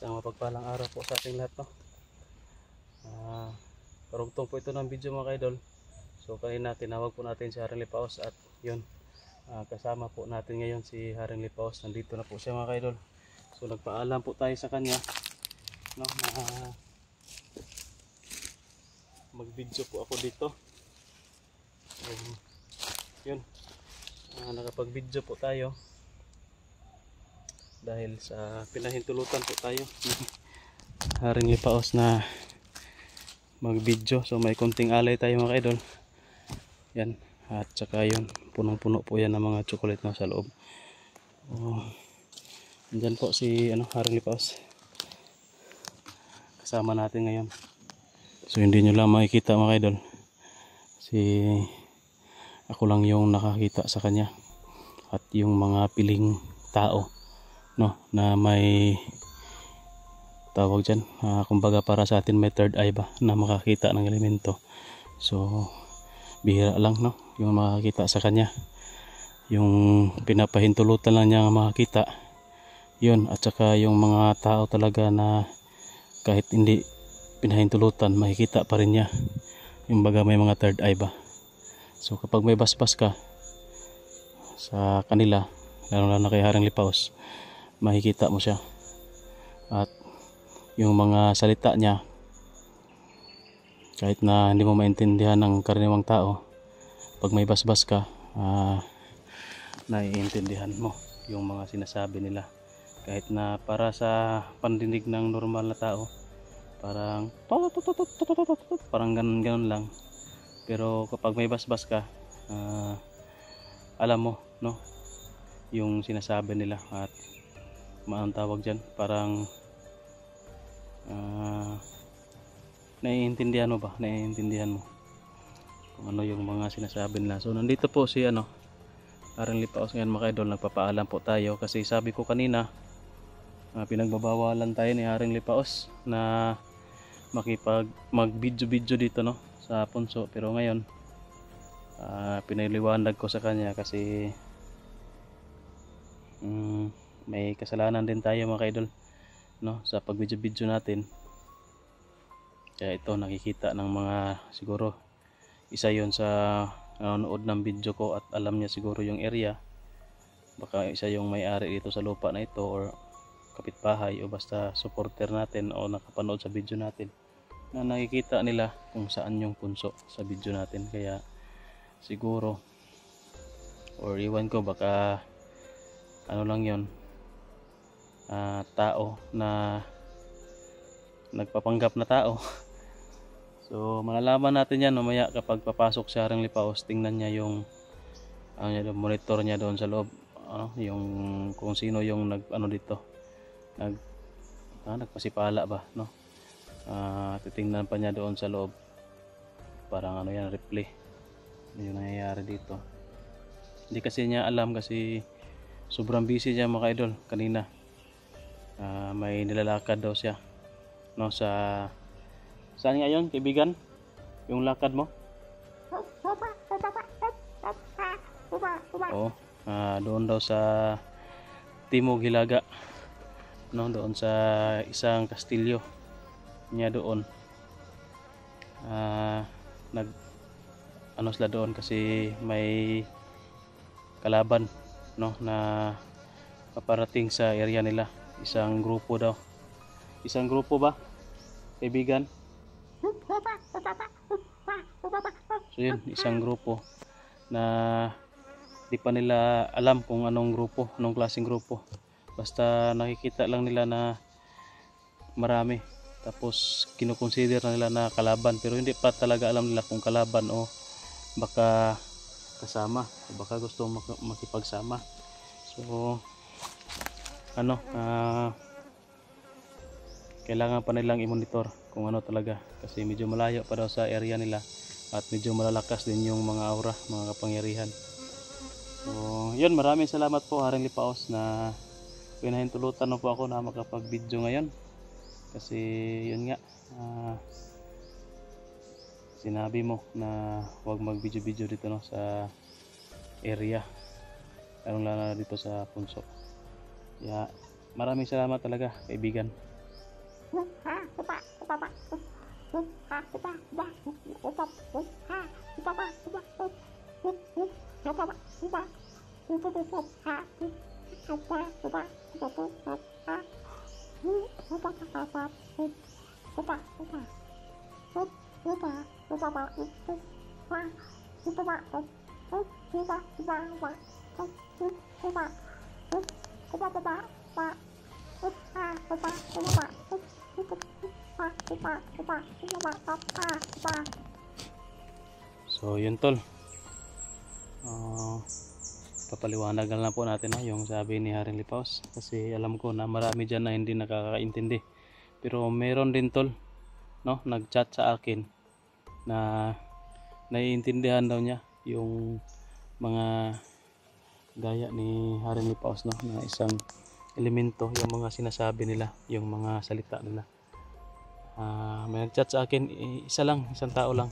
Isang mapagpalang araw po sa ating lahat, no? Karugtong po ito ng video mga kaidol. So kanina tinawag po natin si Haring Lipaos at yun, kasama po natin ngayon si Haring Lipaos. Nandito na po siya mga kaidol. So nagpaalam po tayo sa kanya, no, na mag video po ako dito. So, yun, nakapag video po tayo dahil sa pinahintulutan po tayo Haring Lipaos na mag video. So may konting alay tayo mga kaidol. Yan, at saka yun, punong puno po yan ng mga chocolate na sa loob. Andyan po si Haring Lipaos, kasama natin ngayon. So hindi nyo lang makikita mga kaidol, ako lang yung nakakita sa kanya at yung mga piling tao, no, na may tawag dyan, kumbaga para sa atin may third eye ba, na makakita ng elemento. So bihira lang, no, yung makakita sa kanya, yung pinapahintulutan lang niya makakita yun, at saka yung mga tao talaga na kahit hindi pinahintulutan makikita pa rin niya, yung baga may mga third eye ba. So kapag may basbas ka sa kanila, lalo na kay Haring Lipaos, makikita mo siya. At yung mga salita niya, kahit na hindi mo maintindihan ng karaniwang tao, pag may basbas ka, naiintindihan mo yung mga sinasabi nila. Kahit na para sa pandinig ng normal na tao, parang ganun lang. Pero kapag may basbas ka, alam mo, no, yung sinasabi nila. At maang tawag dyan, parang naiintindihan mo ba? Naiintindihan mo kung ano yung mga sinasabi nila. So nandito po si Haring Lipaos ngayon mga idol. Nagpapaalam po tayo kasi sabi ko kanina, pinagbabawalan tayo ni Haring Lipaos na mag video dito, no, sa Punso. Pero ngayon pinaliwanag ko sa kanya kasi may kasalanan din tayo mga idol, no, sa pag video natin. Kaya ito nakikita ng mga, siguro isa yon sa nanonood ng video ko at alam niya siguro yung area. Baka isa yung may-ari dito sa lupa na ito, or kapitbahay, o basta supporter natin o nakapanood sa video natin, na nakikita nila kung saan yung punso sa video natin. Kaya siguro, or iwan ko, baka lang yon, tao na nagpapanggap na tao. So malalaman natin yan mamaya kapag papasok si Haring Lipaos. Tingnan niya yung monitor niya doon sa loob, yung kung sino yung dito nagpasipala ba, no. Titingnan pa niya doon sa loob, parang yan, replay yung nangyayari dito. Hindi kasi niya alam kasi sobrang busy niya mga idol. Kanina may nilalakad daw siya, no, saan ngayon kaibigan yung lakad mo? Doon daw sa Timog Hilaga, no, doon sa isang kastilyo niya doon. Sila doon kasi may kalaban, no, na paparating sa area nila. Isang grupo daw. Isang grupo ba, kaibigan? So yun, isang grupo na di pa nila alam kung anong grupo, anong klaseng grupo. Basta nakikita lang nila na marami, tapos kinukonsider na nila na kalaban, pero hindi pa talaga alam nila kung kalaban o baka kasama, o baka gusto makipagsama. So kailangan pa nilang i-monitor kung ano talaga, kasi medyo malayo pa daw sa area nila at medyo malalakas din yung mga aura, mga kapangyarihan. So yun, maraming salamat po Haring Lipaos na pinahintulutan na po ako na makapag-video ngayon. Kasi yun nga, sinabi mo na huwag mag-video dito, no, sa area, lalo na dito sa Punso. Kaya maraming salamat talaga kaibigan. So yun tol, papaliwanag na lang po natin yung sabi ni Haring Lipaos, kasi alam ko na marami dyan na hindi nakakaintindi, pero meron din tol nag-chat sa akin na naiintindihan daw niya yung mga gaya ni Haring Lipaos na isang elemento, yung mga sinasabi nila, yung mga salita nila. May nag-chat sa akin, isang tao lang.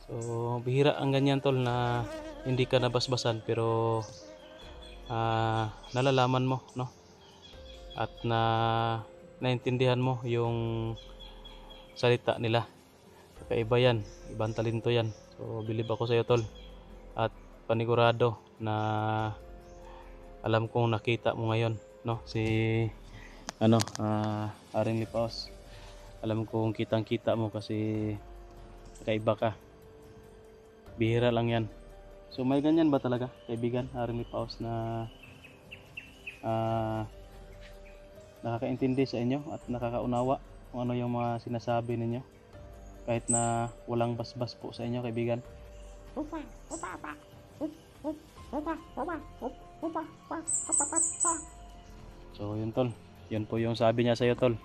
So bihira ang ganyan tol, na hindi ka nabasbasan pero nalalaman mo at naintindihan mo yung salita nila. Kakaiba yan, ibang talento yan. So bilib ako sa iyo tol, at panigurado na alam kong nakita mo ngayon si Haring Lipaos. Alam kong kitang kita mo kasi kakaiba ka. Bihira lang yan. So may ganyan ba talaga kaibigan, Haring Lipaos, na nakakaintindi sa inyo at nakakaunawa kung ano yung mga sinasabi ninyo, kahit na walang basbas po sa inyo kaibigan? So yun tol, yun po yung sabi niya sa iyo tol.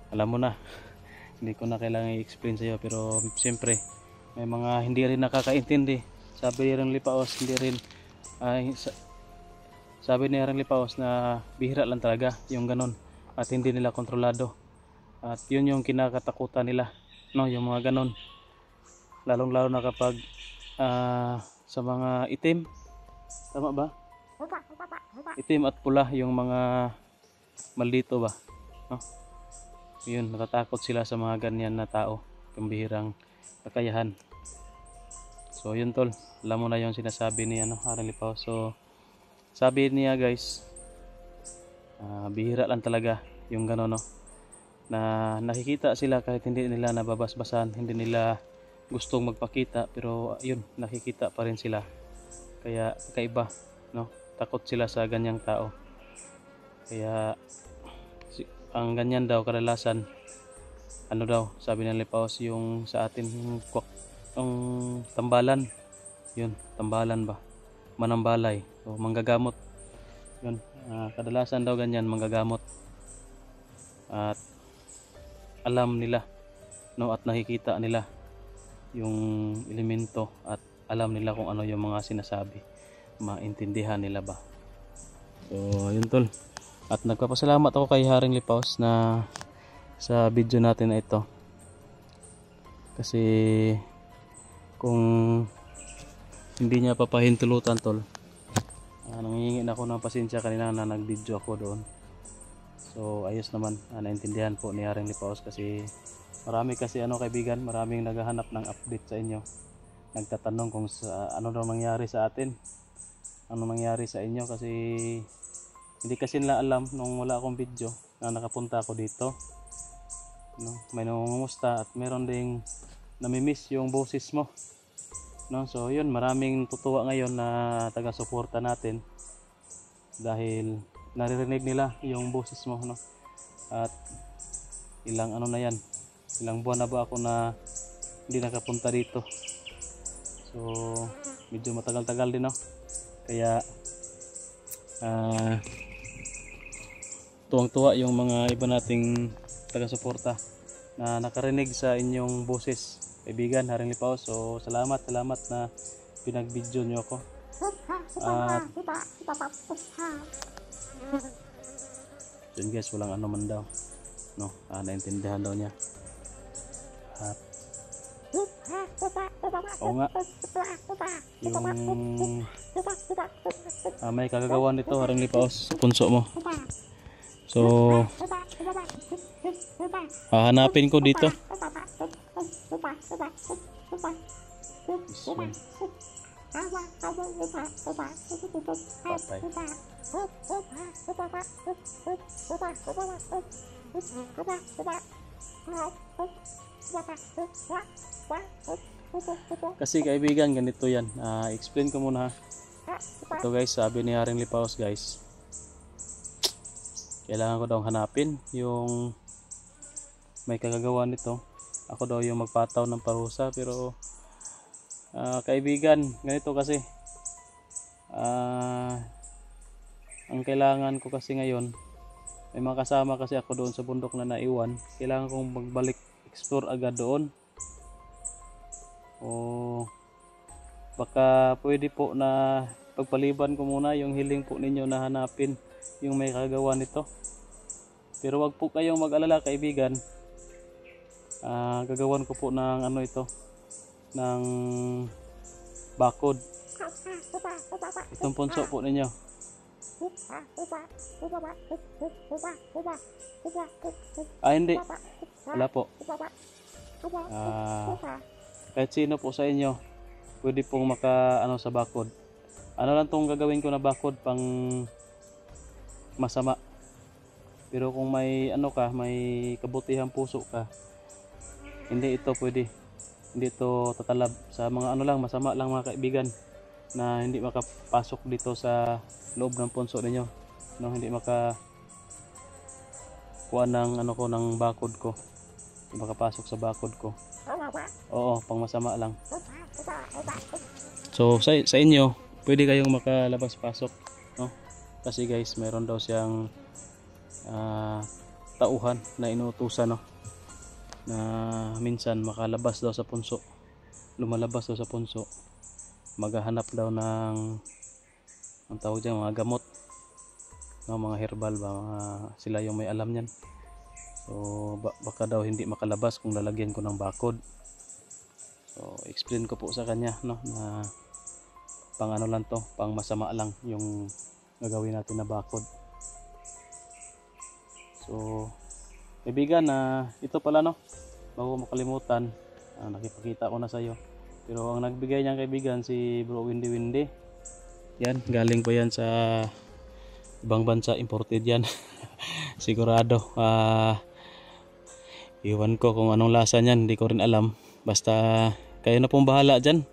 Alam mo na, hindi ko na kailangan i-explain sa iyo, pero siyempre may mga hindi rin nakakaintindi. Sabi ni Haring Lipaos, sabi ni Haring Lipaos na bihira lang talaga yung ganon at hindi nila kontrolado, at yun yung kinakatakutan nila yung mga ganon, lalong lalo na kapag sa mga itim, tama ba? Itim at pula, yung mga maldito ba, yun, natatakot sila sa mga ganyan na tao, yung bihirang kakayahan. So yun tol, alam mo na yung sinasabi ni Haring Lipaos. So sabi niya guys, bihira lang talaga yung gano'n na nakikita sila kahit hindi nila nababasbasan, hindi nila gustong magpakita, pero yun, nakikita pa rin sila. Kaya kakaiba, takot sila sa ganyang tao. Kaya ang ganyan daw kadalasan, sabi ng Lipaos, yung sa atin yung tambalan, yun, tambalan ba, manambalay, o manggagamot, yun, kadalasan daw ganyan, manggagamot, at alam nila at nakikita nila yung elemento, at alam nila kung ano yung mga sinasabi, maintindihan nila ba. So yun tol, at nagpapasalamat ako kay Haring Lipaos na sa video natin na ito, kasi kung hindi niya papahintulutan tol, nangingin ako ng pasensya kanina na nag-video ako doon. So ayos naman, naintindihan po ni Haring Lipaos, kasi marami kasi kaibigan, maraming naghahanap ng update sa inyo, nagtatanong kung ano daw nangyari sa atin, ano nangyari sa inyo, kasi hindi kasi nila alam nung wala akong video na nakapunta ako dito. May nangungumusta at meron ding namimiss yung boses mo. So yun, maraming tutuwa ngayon na taga-suporta natin dahil naririnig nila yung boses mo. At ilang na yan, ilang buwan na ba ako na hindi nakapunta dito. So medyo matagal-tagal din kaya tuwang-tuwa yung mga iba nating taga-suporta na nakarinig sa inyong boses, kaibigan Haring Lipaos. So salamat na pinag-video nyo ako. At yun guys, walang ano man daw, naintindihan daw niya. At oo nga, yung may kagagawan nito Haring Lipaos sa punso mo. So hahanapin ko dito. Patay. Kasi kaibigan, ganito yan. Explain ko muna ha. Ito guys, sabi ni Haring Lipaos guys, kailangan ko daw hanapin yung may kagagawa nito. Ako daw yung magpataw ng parusa. Pero kaibigan, ganito kasi, ang kailangan ko kasi ngayon, may mga kasama kasi ako doon sa bundok na naiwan. Kailangan kong magbalik explore agad doon. O baka pwede po na pagpaliban ko muna yung hiling po ninyo na hanapin yung may kagawa nito. Pero wag po kayong mag-alala kaibigan. Gagawan ko po ng ano ito, ng bakod. Itong punso po ninyo. Hindi. Wala po. Kahit sino po sa inyo pwede pong maka ano sa bakod. Ano lang tong gagawin ko na bakod pang masama. Pero kung may ano ka, may kabutihang puso ka, hindi ito pwede. Hindi ito tatalab sa mga ano lang, masama lang mga kaibigan, na hindi makapasok dito sa loob ng punso ninyo. No, hindi maka kuha ng ano ko, ng bakod ko. Hindi makapasok sa bakod ko. Oo, pang masama lang. So sa inyo, pwede kayong makalabas-pasok, no? Kasi guys, meron daw siyang tauhan na inutusan, no? Na minsan makalabas daw sa punso, lumalabas daw sa punso, maghahanap daw ng ang tawag dyan, mga gamot, no? Mga herbal ba, sila yung may alam yan. So baka daw hindi makalabas kung lalagyan ko ng bakod. So explain ko po sa kanya, no, na pang ano lang to, pang masama lang yung gagawin natin na bakod. So kaibigan, ito pala, no, bago makalimutan, nakipakita ko na sa iyo. Pero ang nagbigay niyang kaibigan si Bro Windy Windy. Yan, galing po yan sa ibang bansa, imported yan. Sigurado. Iwan ko kung anong lasa niyan, hindi ko rin alam. Basta kayo na pong bahala dyan,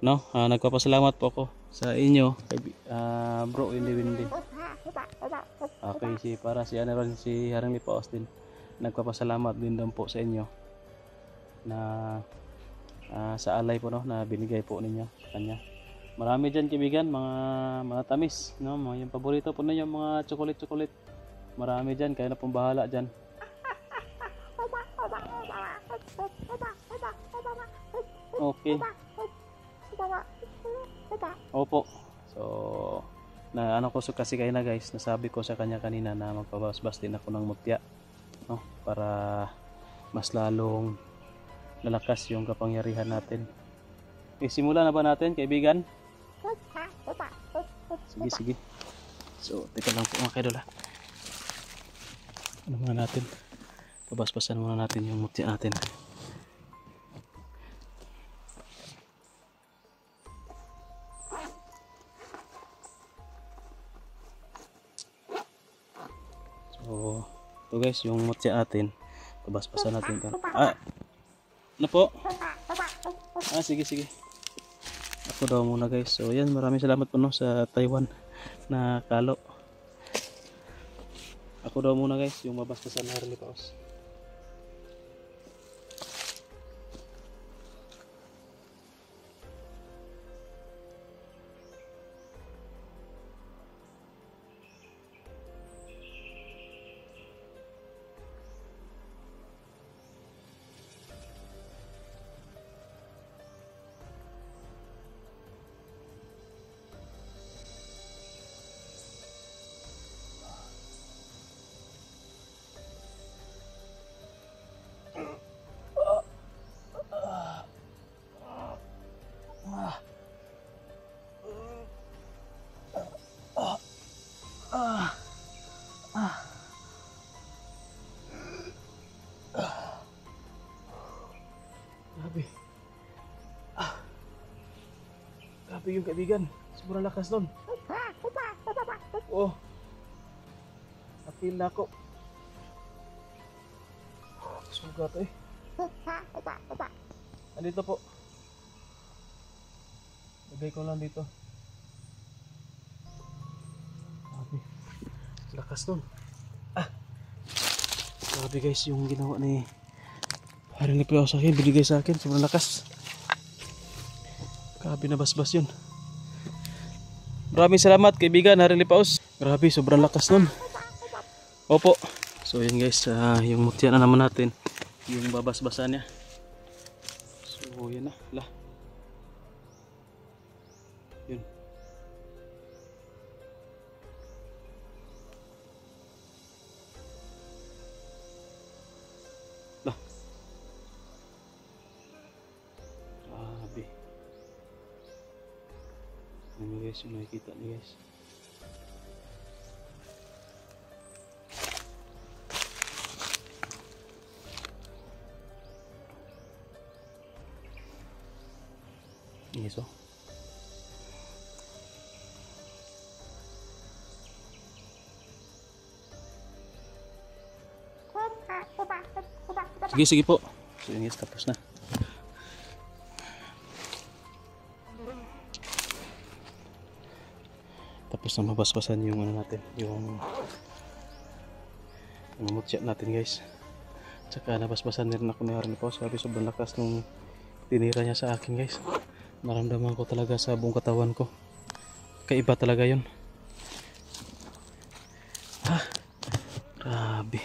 no? Nagpapasalamat po ako sa inyo, Bro Windy Windy. Okay, para si ano rin, si Haring Lipaos din, nagpapasalamat din daw po sa inyo na sa alay po, no, na binigay po ninyo sa kanya. Marami dyan kaibigan, mga tamis, no, mga yung paborito po ninyo, mga chocolate. Marami dyan, kayo na pong bahala dyan. Okay. Opo. So na ano ko kasi kayo na guys, nasabi ko sa kanya kanina na magpabasbas din ako ng mutya, no, para mas lalong lalakas yung kapangyarihan natin. Simulan na ba natin kaibigan? Sige. So teka lang po mga kaidol, ano muna natin, pabasbasan muna natin yung mutya natin. So ito guys, yung mutya natin, pabasbasan natin. Ano po? Sige. Ako daw muna guys. So yan, maraming salamat po, no, sa Taiwan na kalo. Ako daw muna guys, yung mabasbasan na Haring Lipaos. Grabe yung kaibigan. Sobrang lakas nun. Oh. Apil na ako. Sugat eh. Andito po. Lagay ko lang dito. Grabe. Lakas nun. Grabe guys yung ginawa ni Haring Lipaos sa akin. Binigay sa akin. Sobrang lakas. Grabe na basbas yun. Maraming salamat kaibigan Haring Lipaos. Grabe sobrang lakas nun. Opo. So yun guys, yung mutya na naman natin. Yung babasbasan niya. So yun na. Lah. Yun. Lah. Grabe. Ano guys yung nakikita niyo guys. Yes, oh. Sige, sige po. So, yes, tapos na. Tapos na mabasbasan yung ano natin, yung mutya natin guys. Tsaka nabasbasan din ako ni Haring Lipaos. Sabi sobrang lakas nung tinira niya sa akin guys. Naramdaman ko talaga sa buong katawan ko. Kaiba talaga yun. Grabe.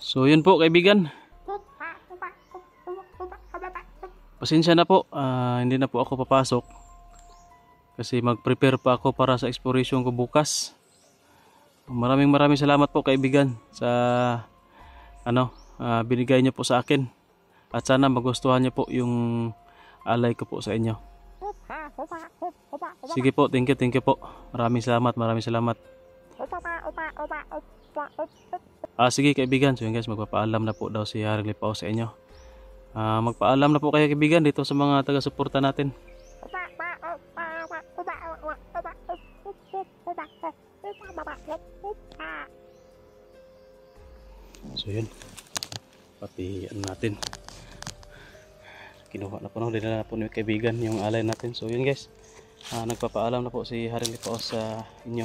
So yun po kaibigan. Pasensya na po. Hindi na po ako papasok. Kasi mag-prepare pa ako para sa exploration ko bukas. Maraming salamat po kaibigan sa binigay niyo po sa akin. At sana magustuhan niyo po yung alay ko po sa inyo. Sige po, thank you po. Maraming salamat. Sige kaibigan, so yun guys, magpapaalam na po daw si Haring Lipaos sa inyo. Magpaalam na po kayo kaibigan dito sa mga taga-suporta natin. So yun, pati ano natin, kinuha na po dinala na po ni kaibigan yung alay natin. So yun guys, nagpapaalam na po si Haring Lipaos sa inyo.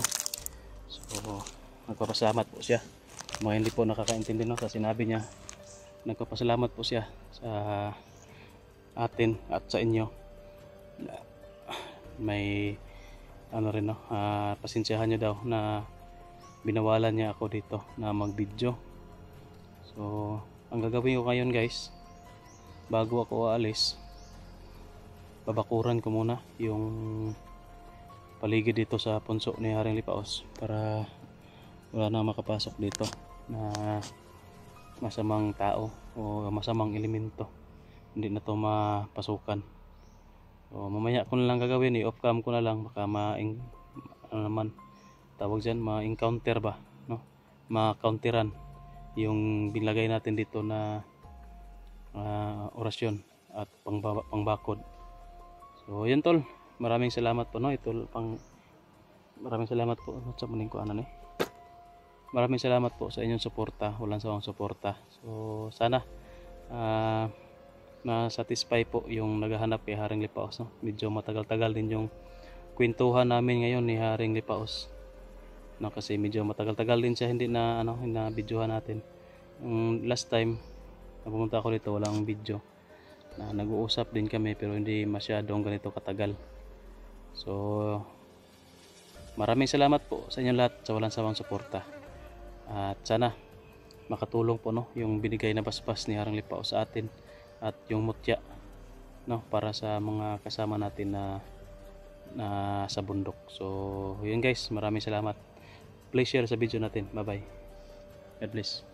So nagpapasalamat po siya. Mga hindi po nakakaintindi no, sa sinabi niya, nagpapasalamat po siya sa atin at sa inyo. May rin no, pasensyahan niyo daw na binawalan niya ako dito na mag video. So ang gagawin ko ngayon guys, bago ako aalis, babakuran ko muna yung paligid dito sa punso ni Haring Lipaos para wala na makapasok dito na masamang tao o masamang elemento. Hindi na to mapasukan. So mamaya ko na lang gagawin, off cam ko na lang, baka tawag dyan, ma-encounter ba, no? Ma-counteran yung binlagay natin dito na orasyon at pangbakod. So yun tol, maraming salamat po no, maraming salamat po sa muling ko maraming salamat po sa inyong suporta, walang sawang suporta. So sana na-satisfy po yung naghahanap kay Haring Lipaos no? Medyo matagal-tagal din yung kwentuhan namin ngayon ni Haring Lipaos no, kasi medyo matagal-tagal din siya hindi na videohan natin. Last time na pumunta ako dito, walang video, na nag-uusap din kami pero hindi masyadong ganito katagal. So maraming salamat po sa inyo lahat sa walang sawang suporta. At sana makatulong po no yung binigay na basbas ni Haring Lipaos sa atin at yung mutya no para sa mga kasama natin na sa bundok. So yun guys, maraming salamat. Please share sa video natin. Bye bye. God bless.